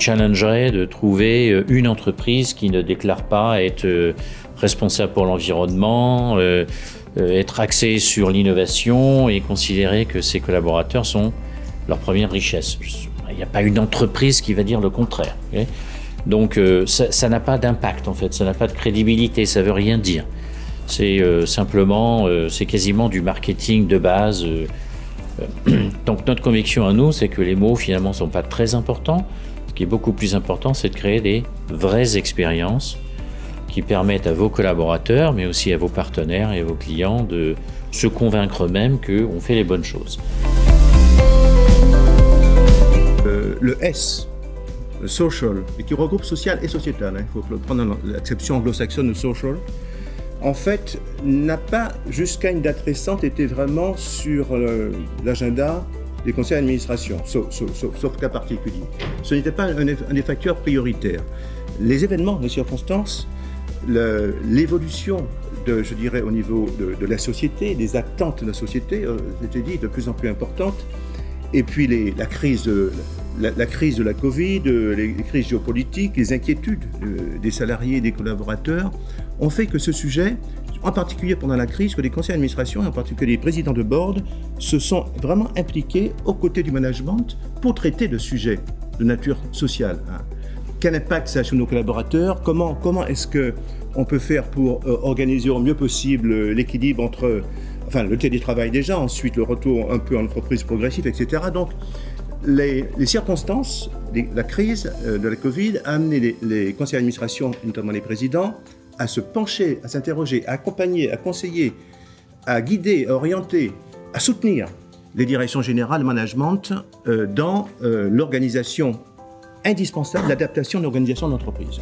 challengerait de trouver une entreprise qui ne déclare pas être responsable pour l'environnement, être axée sur l'innovation et considérer que ses collaborateurs sont leur première richesse. Il n'y a pas une entreprise qui va dire le contraire. Okay. Donc ça n'a pas d'impact en fait, ça n'a pas de crédibilité, ça veut rien dire. C'est simplement, c'est quasiment du marketing de base. Donc notre conviction à nous, c'est que les mots finalement ne sont pas très importants. Ce qui est beaucoup plus important, c'est de créer des vraies expériences qui permettent à vos collaborateurs, mais aussi à vos partenaires et à vos clients de se convaincre eux-mêmes qu'on fait les bonnes choses. Le S, le social, et qui regroupe social et sociétal, il faut prendre l'acception anglo-saxonne de social, en fait, n'a pas, jusqu'à une date récente, été vraiment sur l'agenda des conseils d'administration, sauf cas particulier. Ce n'était pas un des facteurs prioritaires. Les événements, les circonstances, l'évolution, je dirais, au niveau de la société, des attentes de la société, c'était dit, de plus en plus importantes, et puis la crise de la Covid, les crises géopolitiques, les inquiétudes des salariés et des collaborateurs ont fait que ce sujet, en particulier pendant la crise, que les conseils d'administration, et en particulier les présidents de board, se sont vraiment impliqués aux côtés du management pour traiter de sujets de nature sociale. Quel impact ça a sur nos collaborateurs ? Comment est-ce qu'on peut faire pour organiser au mieux possible l'équilibre entre le télétravail déjà, ensuite le retour un peu en entreprise progressive, etc. Donc, les circonstances, la crise de la Covid a amené les conseils d'administration, notamment les présidents, à se pencher, à s'interroger, à accompagner, à conseiller, à guider, à orienter, à soutenir les directions générales, le management dans l'organisation indispensable, l'adaptation de l'organisation de l'entreprise.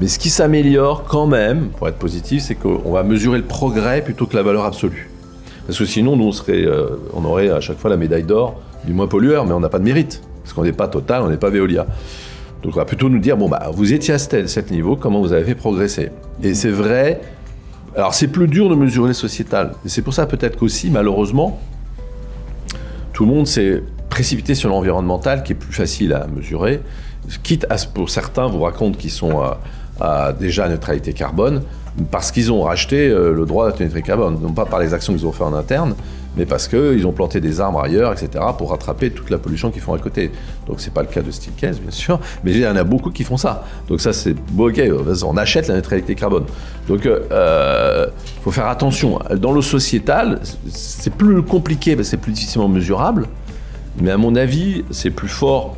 Mais ce qui s'améliore quand même, pour être positif, c'est qu'on va mesurer le progrès plutôt que la valeur absolue. Parce que sinon, nous, on aurait à chaque fois la médaille d'or du moins pollueur, mais on n'a pas de mérite. Parce qu'on n'est pas Total, on n'est pas Veolia. Donc on va plutôt nous dire, vous étiez à cet niveau, comment vous avez fait progresser ? Et c'est vrai, alors c'est plus dur de mesurer les sociétales. Et c'est pour ça peut-être qu'aussi, malheureusement, tout le monde s'est précipité sur l'environnemental, qui est plus facile à mesurer, quitte à, pour certains, vous racontent qu'ils sont à déjà neutralité carbone, parce qu'ils ont racheté le droit à la neutralité carbone, non pas par les actions qu'ils ont fait en interne, mais parce qu'ils ont planté des arbres ailleurs, etc., pour rattraper toute la pollution qu'ils font à côté. Donc c'est pas le cas de Steelcase, bien sûr, mais il y en a beaucoup qui font ça. Donc ça, c'est bon, ok, on achète la neutralité carbone. Donc faut faire attention. Dans le sociétal, c'est plus compliqué, parce que c'est plus difficilement mesurable, mais à mon avis, c'est plus fort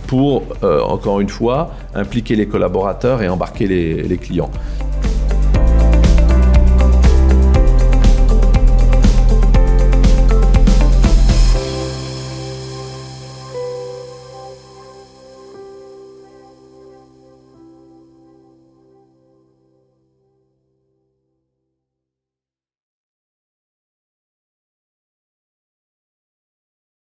pour, encore une fois, impliquer les collaborateurs et embarquer les clients.